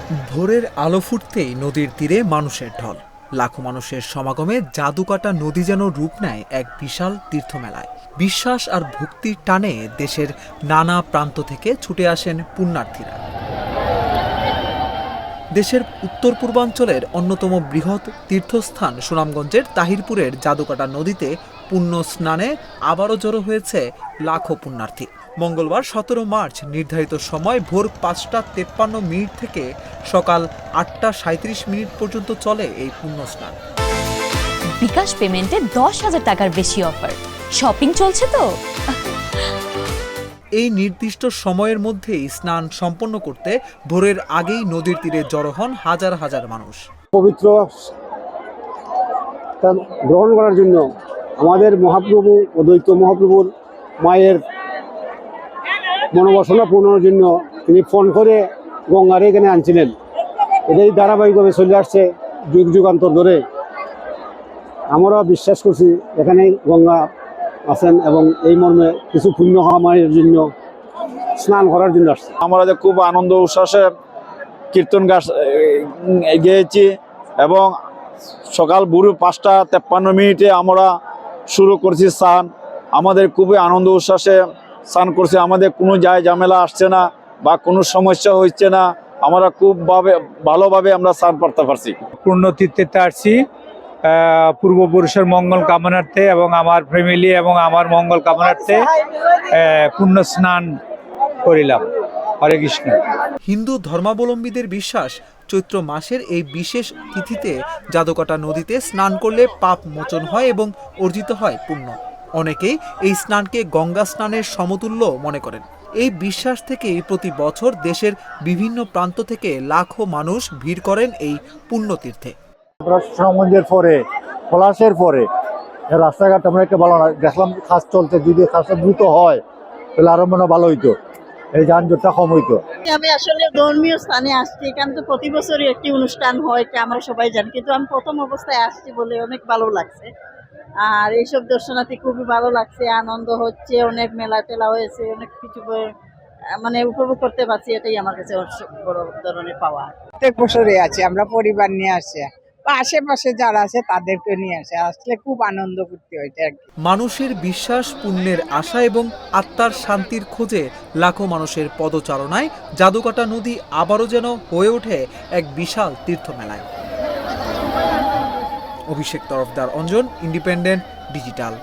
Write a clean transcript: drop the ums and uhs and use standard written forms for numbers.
ভোরের আলো ফুটতেই নদীর তীরে মানুষের ঢল। লাখো মানুষের সমাগমে জাদুকাটা নদী যেন রূপ নেয় এক বিশাল তীর্থমেলায়। বিশ্বাস আর ভক্তির টানে দেশের নানা প্রান্ত থেকে ছুটে আসেন পুণ্যার্থীরা। দেশের উত্তর পূর্বাঞ্চলের অন্যতম বৃহৎ তীর্থস্থান সুনামগঞ্জের তাহিরপুরের জাদুকাটা নদীতে পুণ্য স্নানে আবারও জড়ো হয়েছে লাখো পুণ্যার্থী। মঙ্গলবার 17 মার্চ নির্ধারিত সময় ভোর 5টা 53 মিনিট থেকে সকাল 8টা 37 মিনিট পর্যন্ত চলে এই পুণ্য স্নান। বিকাশ পেমেন্টে 10,000 টাকার বেশি অফার। শপিং চলছে তো। এই নির্দিষ্ট সময়ের মধ্যেই স্নান সম্পন্ন করতে ভোরের আগেই নদীর তীরে জড়ো হন হাজার হাজার মানুষ। পবিত্র গ্রহণ করার জন্য আমাদের মহাপ্রভু অদ্বৈত মহাপ্রভুর মায়ের মনোবাসনা পূরণের জন্য তিনি ফোন করে গঙ্গারে এখানে আনছিলেন। এটাই ধারাবাহিকভাবে চলে আসছে যুগ যুগান্তর ধরে। আমরা বিশ্বাস করছি এখানে গঙ্গা আছেন এবং এই মর্মে কিছু পুণ্য হওয়া মায়ের জন্য স্নান করার জন্য আসছে। আমরা যে খুব আনন্দ উচ্ছ্বাসে কীর্তন গাছ গেয়েছি এবং সকাল ভোর 5টা 53 মিনিটে আমরা শুরু করছি স্নান। আমাদের খুবই আনন্দ উচ্ছ্বাসে স্নান করছি, আমাদের কোনো যায় ঝামেলা আসছে না বা কোনো সমস্যা হচ্ছে না। আমরা খুব ভালোভাবে আমরা স্নান করতে পারছি। পুণ্যতীর্থে আসছি পূর্বপুরুষের মঙ্গল কামনার্থে এবং আমার ফ্যামিলি এবং আমার মঙ্গল কামনার্থে পুণ্য স্নান করিলাম। হরে কৃষ্ণ। হিন্দু ধর্মাবলম্বীদের বিশ্বাস, চৈত্র মাসের এই বিশেষ তিথিতে জাদুকাটা নদীতে স্নান করলে পাপ মোচন হয় এবং অর্জিত হয় পুণ্য। অনেকেই এই স্নানকে গঙ্গা স্নানের সমতুল্য মনে করেন। এই বিশ্বাস থেকেই প্রতি বছর দেশের বিভিন্ন প্রান্ত থেকে লাখো মানুষ ভিড় করেন এই পুণ্যতীর্থে। সুনামগঞ্জের পরে পলাশের পরে রাস্তাঘাট আমরা একটা ভালো না দেখলাম, কাজ চলছে। যদি কাজটা দ্রুত হয় তাহলে আরো মনে ভালো হইতো, এই যানজটটা কম হইতো। আমি আসলে ধর্মীয় স্থানে আসছি, এখানে তো প্রতি বছরই একটি অনুষ্ঠান হয়, এটা আমরা সবাই জানি, কিন্তু আমি প্রথম অবস্থায় আসছি বলে অনেক ভালো লাগছে। আর এইসব দর্শনার্থী খুবই ভালো লাগছে, আনন্দ হচ্ছে, অনেক মেলা টেলা হয়েছে, অনেক কিছু মানে উপভোগ করতে পারছি। এটাই আমার কাছে বড় ধরনের পাওয়া। প্রত্যেক বছরই আছে, আমরা পরিবার নিয়ে আসছি, আশেপাশে যারা আছে তাদেরকে নিয়ে আসলে খুব আনন্দ করতে হয়েছে। মানুষের বিশ্বাস, পুণ্যের আশা এবং আত্মার শান্তির খোঁজে লাখো মানুষের পদচারণায় জাদুকাটা নদী আবারও যেন হয়ে ওঠে এক বিশাল তীর্থমেলায়। অভিষেক তরফদার, অঞ্জন, ইন্ডিপেন্ডেন্ট ডিজিটাল।